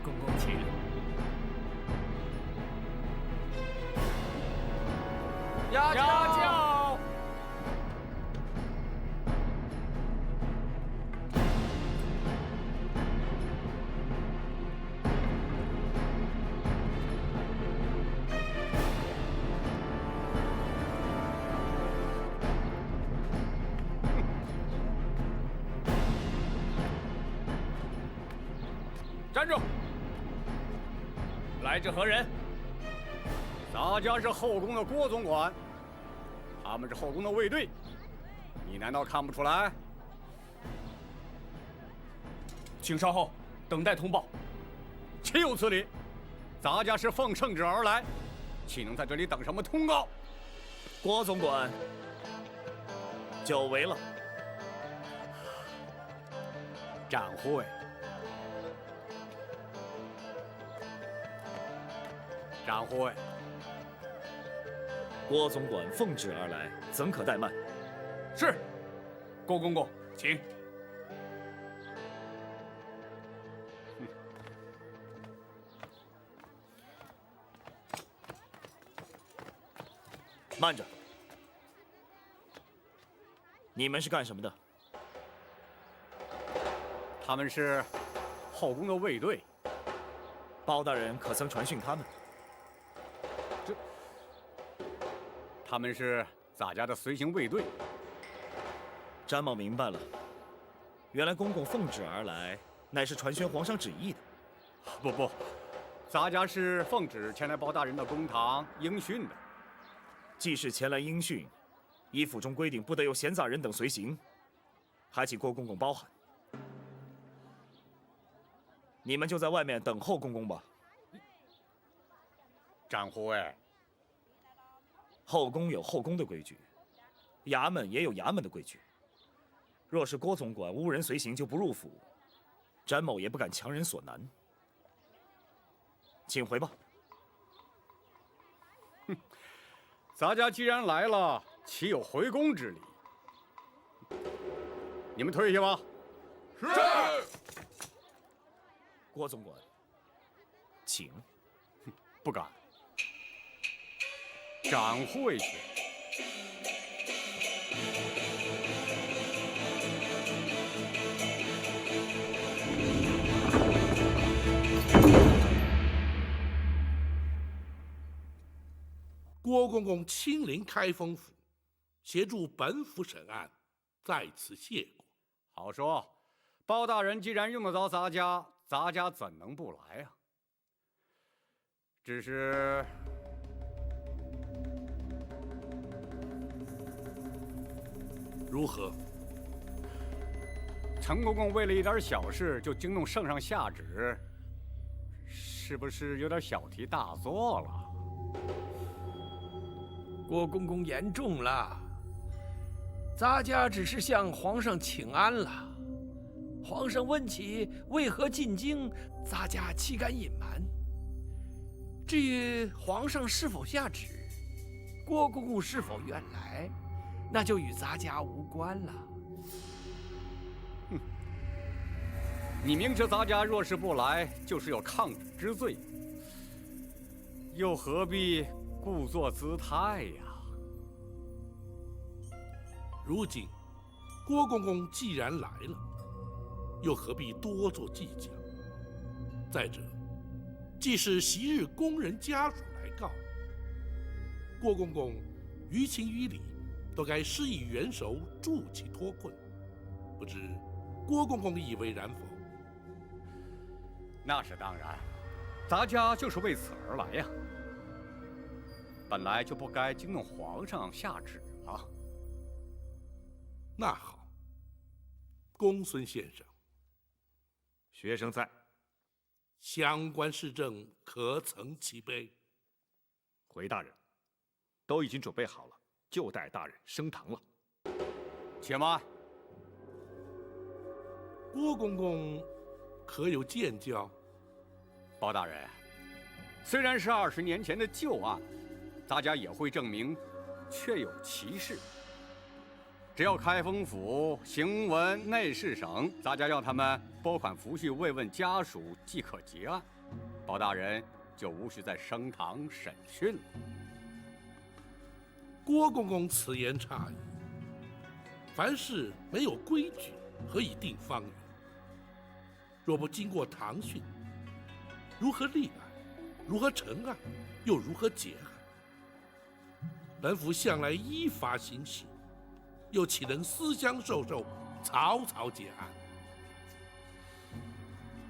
公公请。压轿。站住！来者何人？咱家是后宫的郭总管，他们是后宫的卫队，你难道看不出来？请稍后，等待通报。岂有此理！咱家是奉圣旨而来，岂能在这里等什么通告？郭总管，久违了。展会。展会。郭总管奉旨而来，怎可怠慢？是，郭公公，请。慢着，你们是干什么的？他们是后宫的卫队。包大人可曾传讯他们？他们是咱家的随行卫队。詹某明白了，原来公公奉旨而来，乃是传宣皇上旨意的。不，咱家是奉旨前来包大人的公堂应讯的。既是前来应讯，依府中规定，不得有闲杂人等随行，还请郭公公包涵。你们就在外面等候公公吧。展会。后宫有后宫的规矩，衙门也有衙门的规矩。若是郭总管无人随行就不入府，詹某也不敢强人所难。请回吧。哼，咱家既然来了，岂有回宫之理？你们退下吧。是。郭总管，请。不敢。展会去。郭公公亲临开封府，协助本府审案，在此谢过。好说，包大人既然用得着咱家，咱家怎能不来啊？只是。如何？陈公公为了一点小事就惊动圣上下旨，是不是有点小题大做了？郭公公言重了，咱家只是向皇上请安了。皇上问起为何进京，咱家岂敢隐瞒？至于皇上是否下旨，郭公公是否愿来，那就与咱家无关了。哼，你明知咱家若是不来，就是有抗旨之罪，又何必故作姿态呀？如今郭公公既然来了，又何必多做计较？再者，既是昔日宫人家属来告，郭公公于情于理都该施以援手，助其脱困。不知郭公公以为然否？那是当然，咱家就是为此而来呀。本来就不该惊动皇上下旨啊。那好，公孙先生，学生在。相关事政可曾齐备？回大人，都已经准备好了，就待大人升堂了。且慢，郭公公可有见教？包大人，虽然是20年前的旧案，大家也会证明确有其事。只要开封府、行文、内侍省，咱家要他们拨款抚恤慰问家属即可结案，包大人就无需在升堂审讯了。郭公公此言差矣。凡事没有规矩，何以定方圆？若不经过堂讯，如何立案？如何成案？又如何结案？本府向来依法行事，又岂能私相授受，草草结案？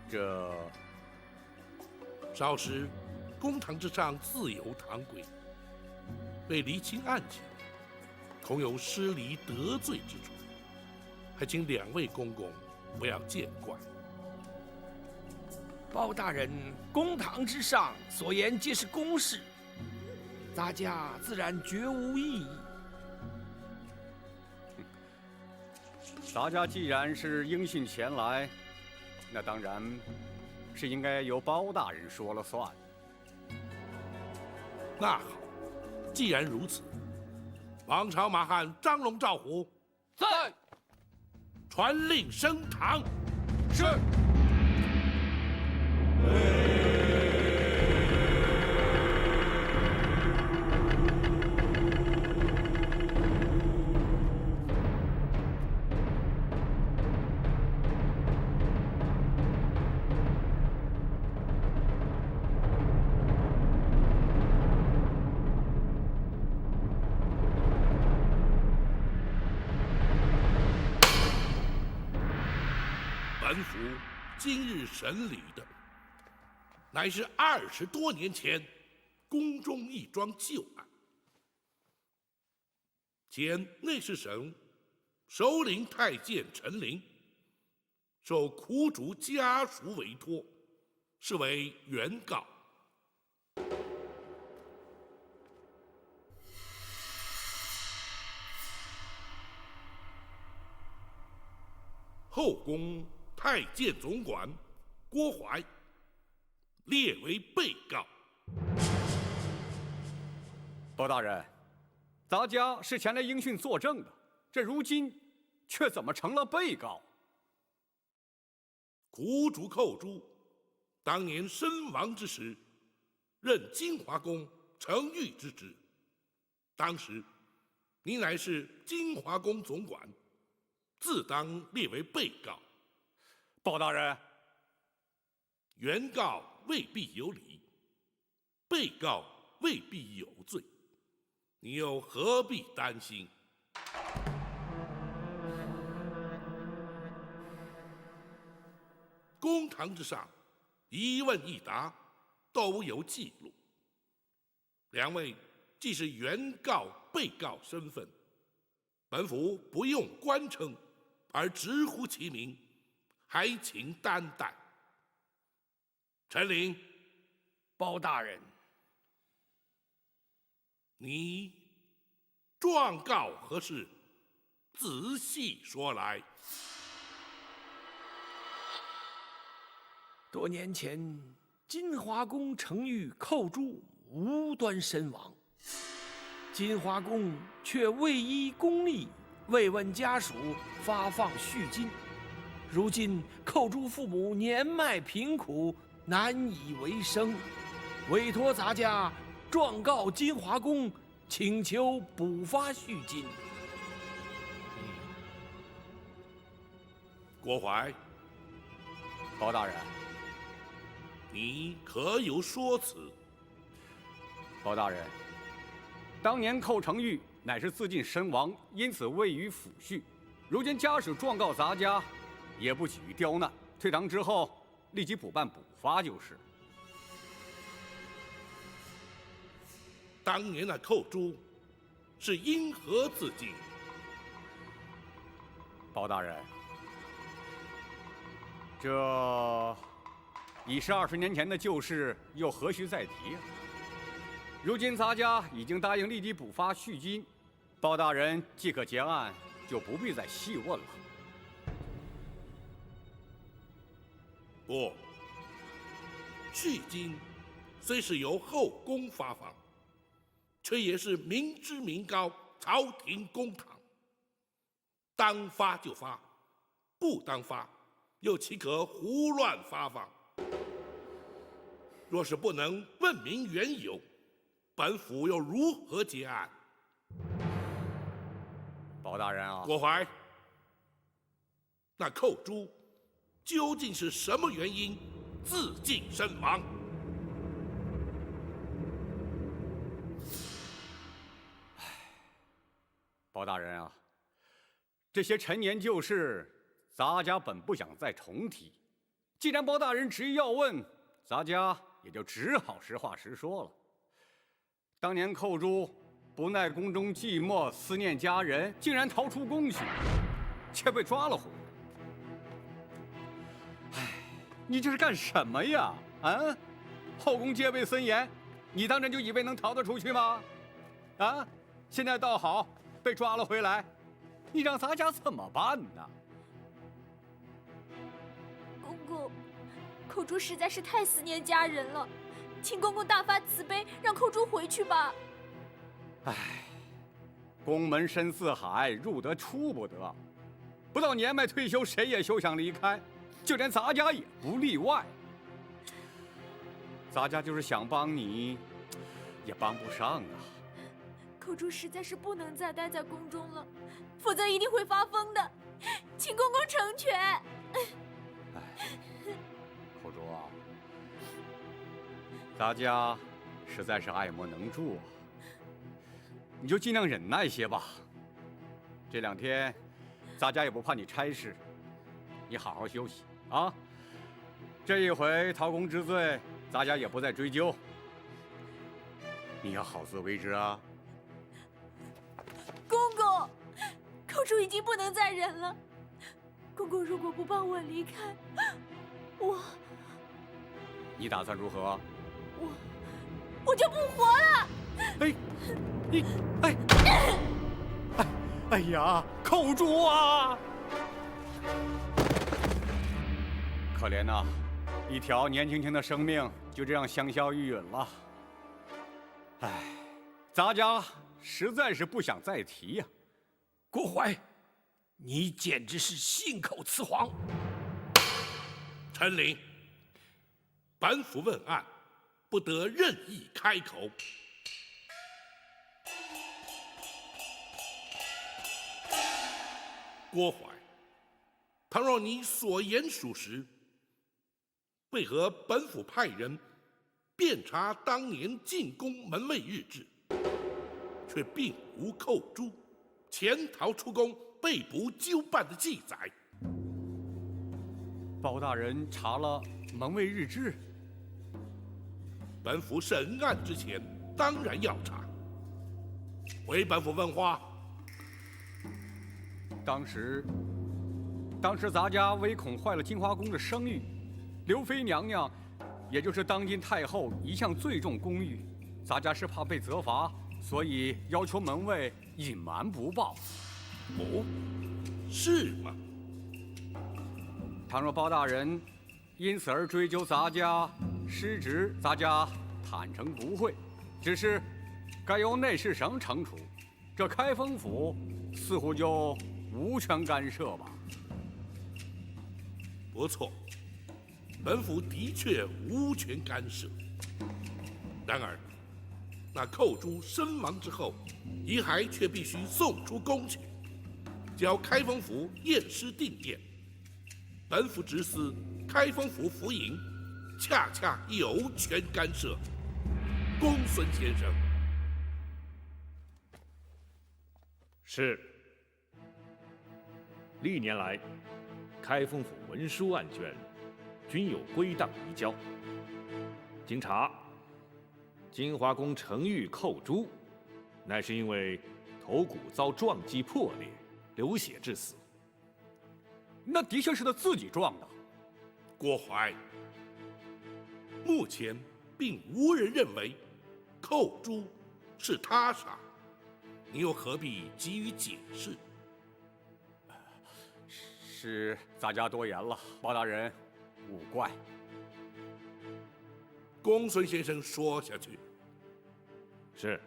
这稍时，公堂之上自有堂规，为厘清案情，恐有失礼得罪之处，还请两位公公不要见怪。包大人，公堂之上所言皆是公事，咱家自然绝无异议。咱家既然是应讯前来，那当然是应该由包大人说了算。那好，既然如此，王朝马汉张龙赵虎，在。传令升堂。是。本府今日审理的，乃是20多年前宫中一桩旧案。前内侍省首领太监陈琳，受苦主家属委托，是为原告。后宫太监总管郭槐列为被告。包大人，咱家是前来应讯作证的，这如今却怎么成了被告？苦主寇珠当年身亡之时，任金华宫承御之职。当时你乃是金华宫总管，自当列为被告。包大人，原告未必有理，被告未必有罪，你又何必担心？公堂之上，一问一答都有记录。两位既是原告、被告身份，本府不用官称，而直呼其名，还请担待。陈琳，包大人，你状告何事？仔细说来。多年前，金华宫承御寇珠无端身亡，金华宫却未依公例慰问家属，发放恤金。如今寇珠父母年迈贫苦，难以为生，委托咱家状告金华宫，请求补发恤金。郭槐，包大人，你可有说辞？包大人，当年寇承玉乃是自尽身亡，因此未予抚恤。如今家属状告咱家，也不给予刁难，退堂之后立即补办补发就是。当年那寇珠是因何自尽？包大人，这已是20年前的旧事，又何须再提啊？如今咱家已经答应立即补发恤金，包大人即可结案，就不必再细问了。不，恤金虽是由后宫发放，却也是民脂民膏，朝廷公堂。当发就发，不当发，又岂可胡乱发放？若是不能问明缘由，本府又如何结案？包大人啊，郭槐，那寇珠究竟是什么原因自尽身亡？包大人啊，这些陈年旧事，咱家本不想再重提。既然包大人执意要问，咱家也就只好实话实说了。当年寇珠不耐宫中寂寞，思念家人，竟然逃出宫去，却被抓了回来。哎，你这是干什么呀？啊，后宫戒备森严，你当真就以为能逃得出去吗？啊，现在倒好，被抓了回来，你让咱家怎么办呢？公公，寇珠实在是太思念家人了，请公公大发慈悲，让寇珠回去吧。唉，宫门深似海，入得出不得。不到年迈退休，谁也休想离开，就连咱家也不例外。咱家就是想帮你，也帮不上啊。寇珠实在是不能再待在宫中了，否则一定会发疯的，请公公成全。寇珠啊，咱家实在是爱莫能助啊，你就尽量忍耐些吧。这2天，咱家也不怕你差事，你好好休息啊。这一回逃宫之罪，咱家也不再追究，你要好自为之啊。公公，寇珠已经不能再忍了。公公如果不帮我离开，你打算如何？我就不活了。哎呀，寇珠啊！可怜呐，一条年轻轻的生命就这样香消玉殒了。哎，咱家实在是不想再提呀。郭槐，你简直是信口雌黄！陈琳，本府问案，不得任意开口。郭槐，倘若你所言属实，为何本府派人遍查当年进宫门卫日志，却并无寇珠潜逃出宫被捕纠办的记载？包大人查了门卫日志，本府审案之前当然要查。回本府问话。当时咱家唯恐坏了金华宫的声誉，刘妃娘娘，也就是当今太后，一向最重宫誉，咱家是怕被责罚，所以要求门卫隐瞒不报。哦，是吗？倘若包大人因此而追究咱家失职，咱家坦诚不讳，只是该由内侍省惩处，这开封府似乎就无权干涉吧。不错，本府的确无权干涉。然而，那寇珠身亡之后，遗骸却必须送出宫去，交开封府验尸定验。本府直司开封府府尹，恰恰有权干涉。公孙先生。是。历年来，开封府文书案卷均有归档移交。经查，金华宫程昱寇珠，乃是因为头骨遭撞击破裂，流血致死。那的确是他自己撞的。郭槐，目前并无人认为寇珠是他杀，你又何必急于解释？是咱家多言了，包大人勿怪。公孙先生说下去。是。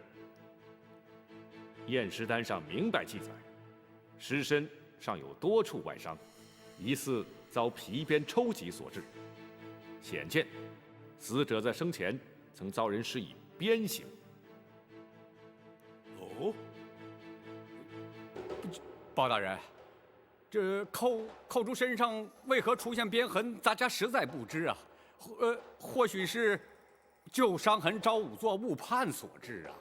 验尸单上明白记载，尸身上有多处外伤，疑似遭皮鞭抽击所致。显见，死者在生前曾遭人施以鞭刑。哦，包大人，这寇珠身上为何出现鞭痕，咱家实在不知啊。或许是旧伤痕招仵作误判所致啊。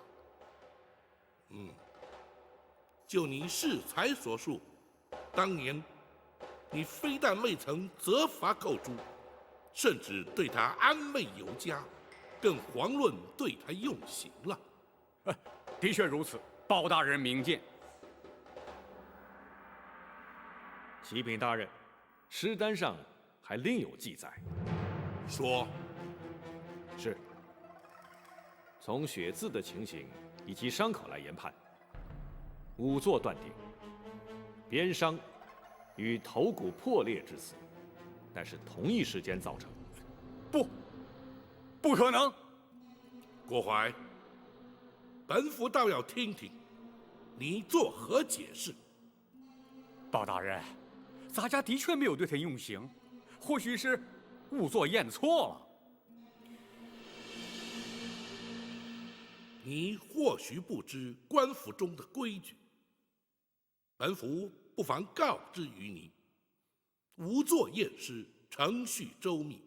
就你适才所述，当年你非但未曾责罚寇珠，甚至对他安慰有加，更遑论对他用刑了。的确如此，包大人明鉴。启禀大人，尸单上还另有记载。说，是。从血渍的情形以及伤口来研判，仵作断定，鞭伤与头骨破裂致死，但是同一时间造成。不可能！郭槐，本府倒要听听你作何解释。包大人，咱家的确没有对他用刑，或许是仵作验错了。你或许不知官府中的规矩，本府不妨告知于你：仵作验尸程序周密，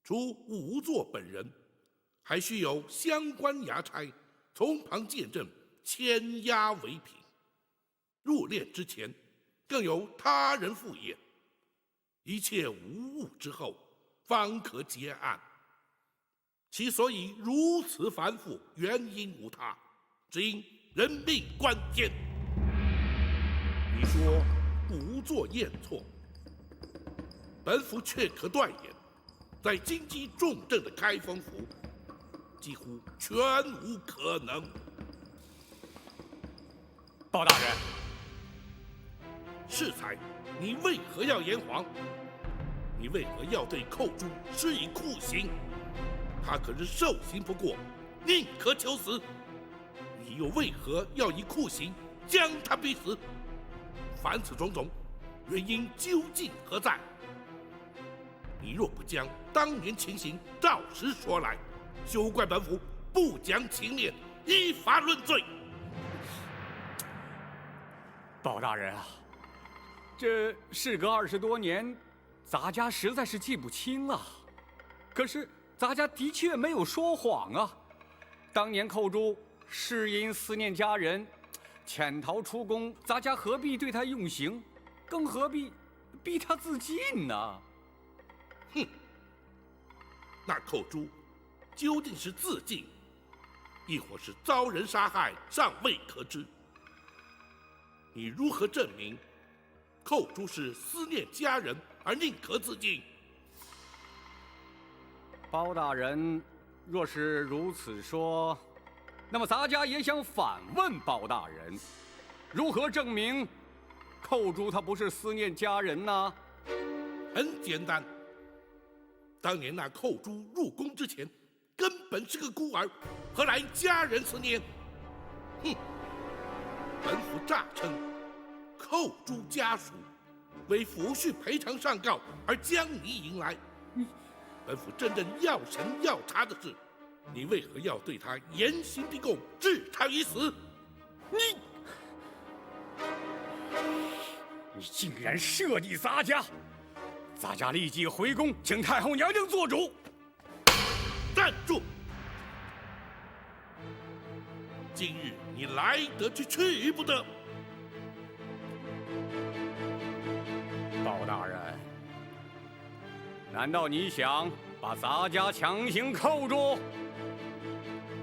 除仵作本人，还需有相关衙差从旁见证，签押为凭。入殓之前，更有他人复验，一切无误之后，方可结案。其所以如此繁复，原因无他，只因人命关天。你说仵作验错，本府却可断言，在京畿重镇的开封府，几乎全无可能。包大人，适才，你为何要言谎？你为何要对寇珠施以酷刑？他可是受刑不过，宁可求死。你又为何要以酷刑将他逼死？凡此种种，原因究竟何在？你若不将当年情形照实说来，休怪本府不讲情面，依法论罪。包大人啊，这事隔20多年，咱家实在是记不清啊。可是咱家的确没有说谎啊。当年寇珠是因思念家人，潜逃出宫，咱家何必对他用刑，更何必逼他自尽呢？哼，那寇珠究竟是自尽，亦或是遭人杀害，尚未可知。你如何证明寇珠是思念家人而宁可自尽？包大人若是如此说，那么咱家也想反问包大人，如何证明寇珠他不是思念家人呢？很简单，当年那寇珠入宫之前，根本是个孤儿，何来家人思念？哼！本府诈称寇珠家属为抚恤赔偿上告而将你迎来。本府真正要审要查的是，你为何要对他严刑逼供，置他于死？你竟然设计咱家！咱家立即回宫，请太后娘娘做主。站住！今日你来得去，去不得。包大人，难道你想把咱家强行扣住？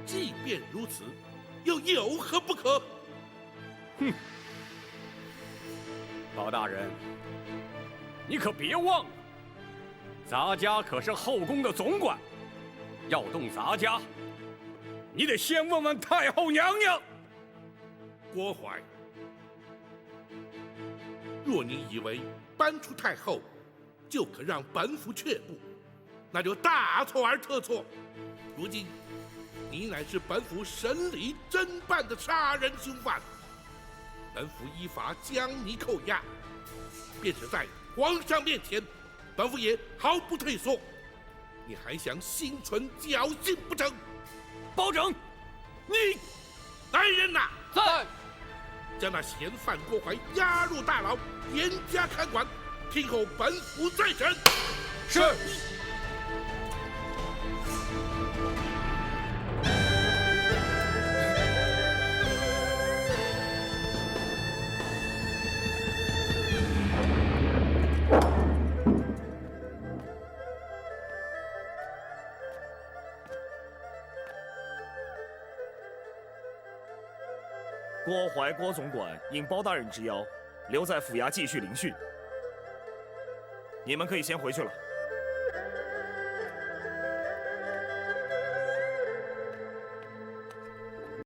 即便如此，又有何不可？哼！包大人，你可别忘了，咱家可是后宫的总管，要动咱家，你得先问问太后娘娘。郭槐，若你以为搬出太后就可让本府却步，那就大错而特错。如今你乃是本府审理侦办的杀人凶犯，本府依法将你扣押，便是在皇上面前，本府爷毫不退缩。你还想心存侥幸不成？包拯，你，来人呐！在。将那嫌犯郭淮押入大牢，严加看管，听候本府再审。是。郭淮郭总管应包大人之邀，留在府衙继续聆讯。你们可以先回去了。